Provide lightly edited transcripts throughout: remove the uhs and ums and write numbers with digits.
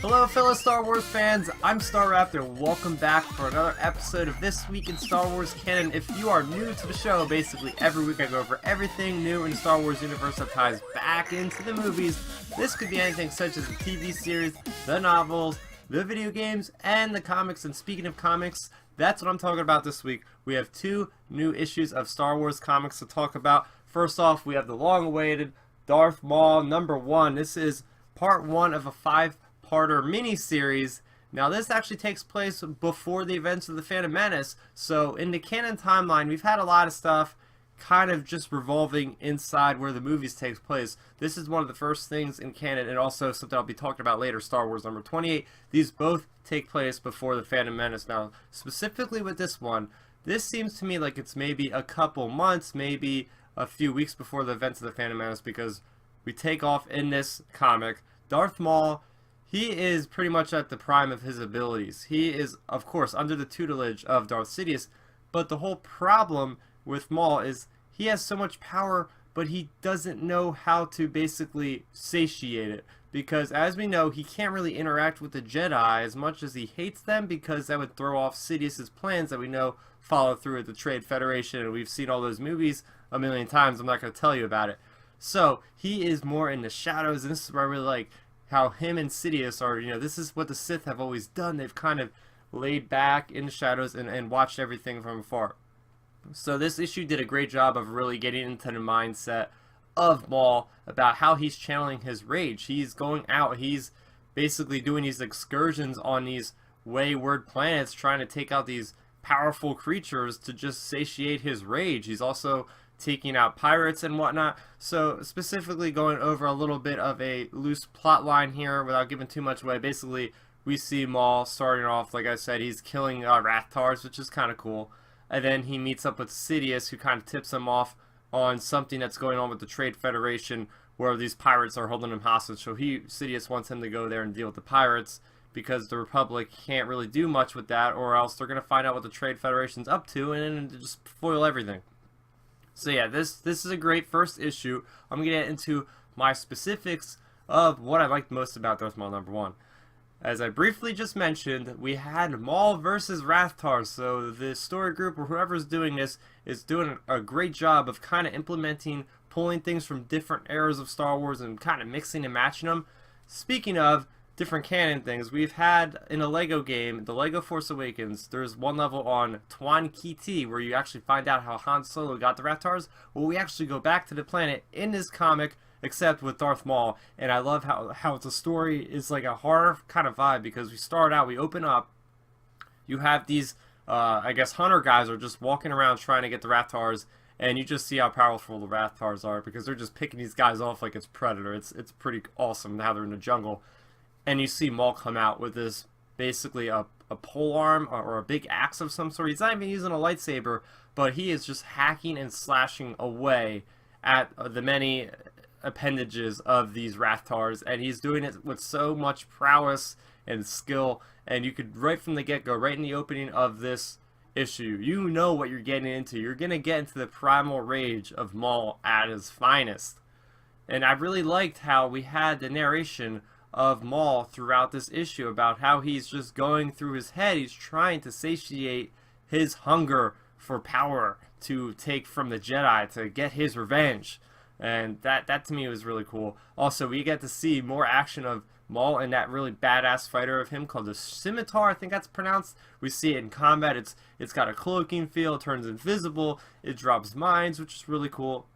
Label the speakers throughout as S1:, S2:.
S1: Hello fellow Star Wars fans, I'm Star Raptor. Welcome back for another episode of This Week in Star Wars Canon. If you are new to the show, basically every week I go over everything new in the Star Wars universe that ties back into the movies. This could be anything such as the TV series, the novels, the video games, and the comics. And speaking of comics, that's what I'm talking about this week. We have two new issues of Star Wars comics to talk about. First off, we have the long-awaited Darth Maul #1. This is part 1 of a 5-parter mini-series. Now this actually takes place before the events of the Phantom Menace, so in the canon timeline we've had a lot of stuff kind of just revolving inside where the movies takes place. This is one of the first things in canon, and also something I'll be talking about later, Star Wars #28. These both take place before the Phantom Menace. Now specifically with this one, this seems to me like it's maybe a couple months, maybe a few weeks before the events of the Phantom Menace, because we take off in this comic. Darth Maul, he is pretty much at the prime of his abilities. He is, of course, under the tutelage of Darth Sidious, but the whole problem with Maul is he has so much power, but he doesn't know how to basically satiate it. Because, as we know, he can't really interact with the Jedi as much as he hates them, because that would throw off Sidious's plans that we know follow through at the Trade Federation, and we've seen all those movies a million times. I'm not going to tell you about it. So, he is more in the shadows, and this is where I really like how him and Sidious are, this is what the Sith have always done. They've kind of laid back in the shadows and watched everything from afar. So this issue did a great job of really getting into the mindset of Maul about how he's channeling his rage. He's going out, he's basically doing these excursions on these wayward planets, trying to take out these powerful creatures to just satiate his rage. He's also taking out pirates and whatnot. So specifically going over a little bit of a loose plot line here without giving too much away. Basically, we see Maul starting off, like I said, he's killing Rathtars, which is kind of cool. And then he meets up with Sidious, who kind of tips him off on something that's going on with the Trade Federation, where these pirates are holding him hostage. So Sidious wants him to go there and deal with the pirates, because the Republic can't really do much with that, or else they're going to find out what the Trade Federation's up to and then just foil everything. So yeah, this is a great first issue. I'm going to get into my specifics of what I liked most about Darth Maul #1. As I briefly just mentioned, we had Maul versus Rathtars, so the story group or whoever's doing this is doing a great job of kind of implementing, pulling things from different eras of Star Wars and kind of mixing and matching them. Speaking of different canon things, we've had in a Lego game, the Lego Force Awakens, there's one level on Tuan Kiti where you actually find out how Han Solo got the Rathtars. Well, we actually go back to the planet in this comic, except with Darth Maul, and I love how the story is like a horror kind of vibe, because we start out, we open up, you have these, I guess hunter guys are just walking around trying to get the Rathtars, and you just see how powerful the Rathtars are, because they're just picking these guys off like it's Predator. It's pretty awesome how they're in the jungle. And you see Maul come out with this, basically a pole arm or a big axe of some sort. He's not even using a lightsaber, but he is just hacking and slashing away at the many appendages of these Rathtars, and he's doing it with so much prowess and skill, and you could, right from the get-go, right in the opening of this issue, you know what you're getting into. You're going to get into the primal rage of Maul at his finest. And I really liked how we had the narration of Maul throughout this issue about how he's just going through his head. He's trying to satiate his hunger for power to take from the Jedi, to get his revenge. And that to me was really cool. Also, we get to see more action of Maul and that really badass fighter of him called the Scimitar, I think that's pronounced. We see it in combat. It's got a cloaking feel, it turns invisible, it drops mines, which is really cool.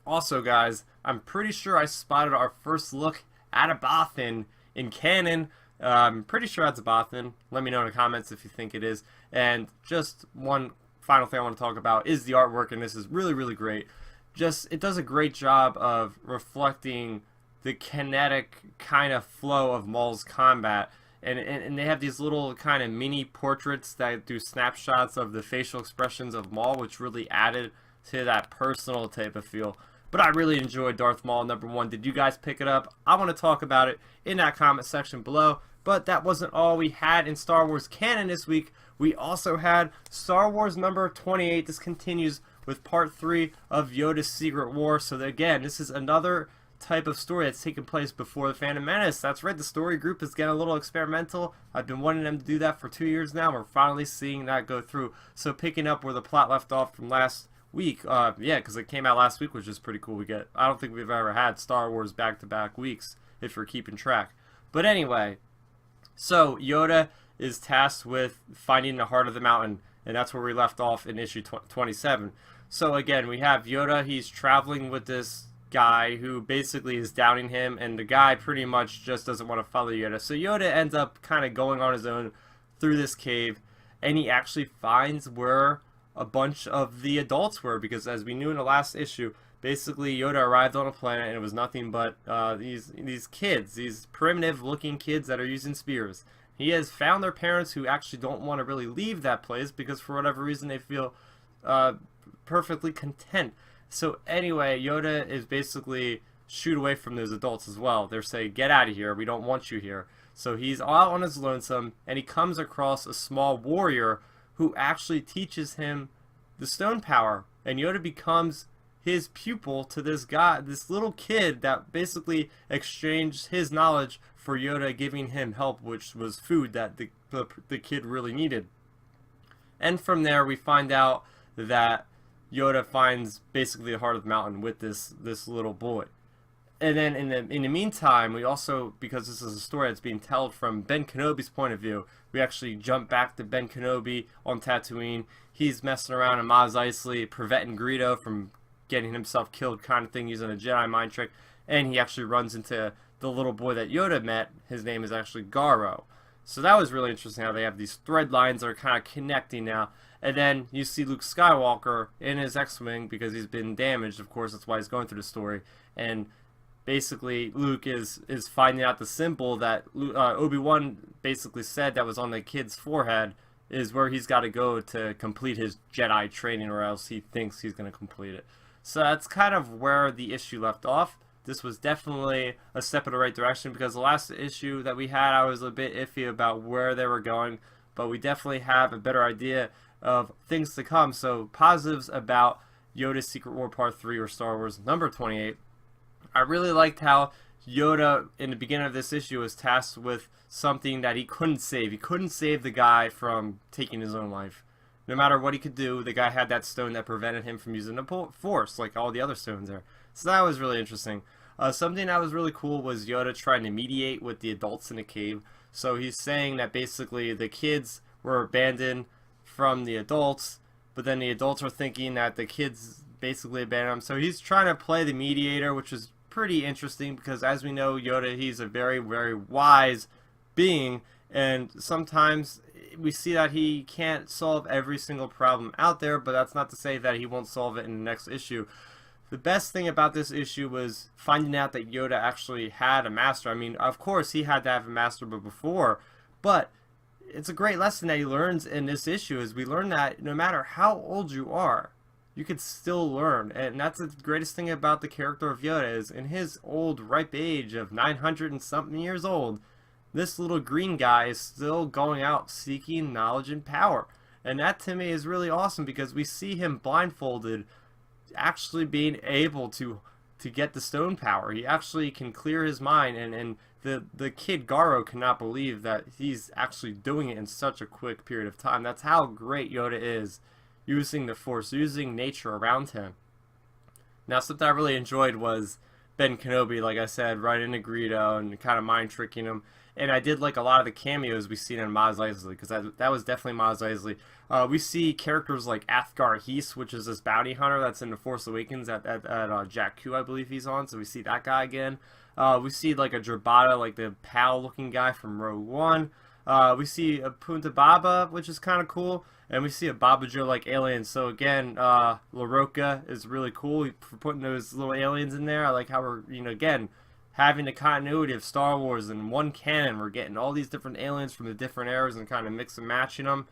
S1: Also, guys, I'm pretty sure I spotted our first look at a Bothan in canon. I'm pretty sure that's a Bothan. Let me know in the comments if you think it is. And just one final thing I want to talk about is the artwork, and this is really, really great. It does a great job of reflecting the kinetic kind of flow of Maul's combat. And they have these little kind of mini portraits that do snapshots of the facial expressions of Maul, which really added to that personal type of feel. But I really enjoyed Darth Maul #1. Did you guys pick it up? I want to talk about it in that comment section below. But that wasn't all we had in Star Wars canon this week. We also had Star Wars #28. This continues with part 3 of Yoda's Secret War. So again, this is another type of story that's taken place before the Phantom Menace. That's right, the story group is getting a little experimental. I've been wanting them to do that for 2 years now. We're finally seeing that go through. So picking up where the plot left off from last week, yeah, because it came out last week, which is pretty cool. I don't think we've ever had Star Wars back-to-back weeks, if you're keeping track. But anyway, so Yoda is tasked with finding the heart of the mountain, and that's where we left off in issue 27. So again, we have Yoda. He's traveling with this guy who basically is doubting him, and the guy pretty much just doesn't want to follow Yoda. So Yoda ends up kind of going on his own through this cave, and he actually finds where a bunch of the adults were, because as we knew in the last issue, basically Yoda arrived on a planet and it was nothing but these kids, these primitive looking kids that are using spears. He has found their parents who actually don't want to really leave that place because for whatever reason they feel perfectly content. So anyway, Yoda is basically shooed away from those adults as well. They're saying, get out of here, we don't want you here. So he's out on his lonesome, and he comes across a small warrior who actually teaches him the stone power. And Yoda becomes his pupil to this guy, this little kid that basically exchanged his knowledge for Yoda giving him help, which was food that the kid really needed. And from there we find out that Yoda finds basically the heart of the mountain with this little boy. And then in the meantime, we also, because this is a story that's being told from Ben Kenobi's point of view, we actually jump back to Ben Kenobi on Tatooine. He's messing around in Mos Eisley, preventing Greedo from getting himself killed kind of thing, using a Jedi mind trick. And he actually runs into the little boy that Yoda met. His name is actually Garo. So that was really interesting how they have these thread lines that are kind of connecting now. And then you see Luke Skywalker in his X-Wing because he's been damaged. Of course, that's why he's going through the story. And basically, Luke is finding out the symbol that Obi-Wan basically said that was on the kid's forehead is where he's got to go to complete his Jedi training, or else he thinks he's going to complete it. So that's kind of where the issue left off. This was definitely a step in the right direction, because the last issue that we had, I was a bit iffy about where they were going, but we definitely have a better idea of things to come. So positives about Yoda's Secret War Part 3, or Star Wars number 28. I really liked how Yoda in the beginning of this issue was tasked with something that he couldn't save. He couldn't save the guy from taking his own life. No matter what he could do, the guy had that stone that prevented him from using the Force, like all the other stones there. So that was really interesting. Something that was really cool was Yoda trying to mediate with the adults in the cave. So he's saying that basically the kids were abandoned from the adults, but then the adults are thinking that the kids basically abandoned them. So he's trying to play the mediator, which is pretty interesting because, as we know, Yoda, he's a very, very wise being, and sometimes we see that he can't solve every single problem out there, but that's not to say that he won't solve it in the next issue. The best thing about this issue was finding out that Yoda actually had a master. I mean, of course, he had to have a master before, but it's a great lesson that he learns in this issue, is we learn that no matter how old you are, you can still learn. And that's the greatest thing about the character of Yoda, is in his old, ripe age of 900 and something years old, this little green guy is still going out seeking knowledge and power. And that to me is really awesome, because we see him blindfolded actually being able to get the stone power. He actually can clear his mind, and the kid Garo cannot believe that he's actually doing it in such a quick period of time. That's how great Yoda is, using the Force, using nature around him. Now, something I really enjoyed was Ben Kenobi, like I said, right into Greedo and kind of mind tricking him. And I did like a lot of the cameos we seen in Mos Eisley, because that was definitely Mos Eisley. We see characters like Athgar Heese, which is this bounty hunter that's in The Force Awakens at Jakku, I believe he's on. So we see that guy again. We see like a Drabata, like the pal-looking guy from Rogue One. We see a Punta Baba, which is kind of cool. And we see a Baba Joe-like alien. So again, La Roca is really cool for putting those little aliens in there. I like how we're, again, having the continuity of Star Wars in one canon. We're getting all these different aliens from the different eras and kind of mix and matching them.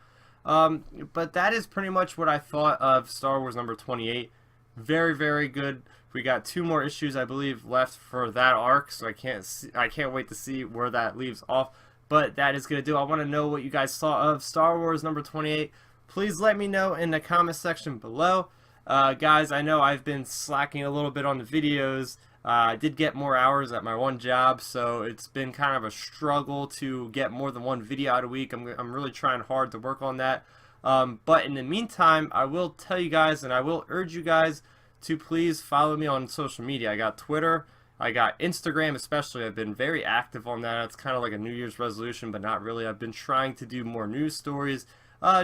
S1: But that is pretty much what I thought of Star Wars number 28. Very, very good. We got 2 more issues, I believe, left for that arc, so I can't wait to see where that leaves off. But that is going to do. I want to know what you guys saw of Star Wars number 28. Please let me know in the comment section below. Guys, I know I've been slacking a little bit on the videos. I did get more hours at my one job, so it's been kind of a struggle to get more than one video out a week. I'm really trying hard to work on that. But in the meantime, I will tell you guys, and I will urge you guys to please follow me on social media. I got Twitter, I got Instagram especially. I've been very active on that. It's kind of like a New Year's resolution, but not really. I've been trying to do more news stories,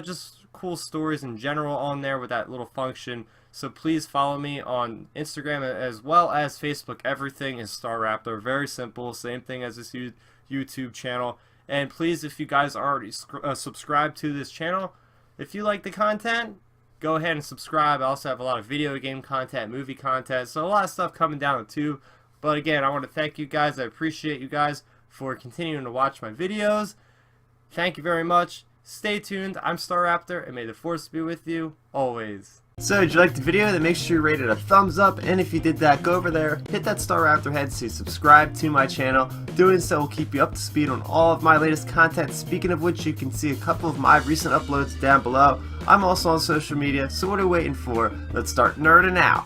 S1: just cool stories in general on there with that little function. So please follow me on Instagram as well as Facebook. Everything is Star Raptor. Very simple. Same thing as this YouTube channel. And please, if you guys are already subscribed to this channel, if you like the content, go ahead and subscribe. I also have a lot of video game content, movie content, so a lot of stuff coming down the tube. But again, I want to thank you guys. I appreciate you guys for continuing to watch my videos. Thank you very much. Stay tuned. I'm Star Raptor, and may the Force be with you always. So, did you like the video? Then make sure you rate it a thumbs up, and if you did that, go over there, hit that Star Raptor head to subscribe to my channel. Doing so will keep you up to speed on all of my latest content. Speaking of which, you can see a couple of my recent uploads down below. I'm also on social media, so what are you waiting for? Let's start nerding out.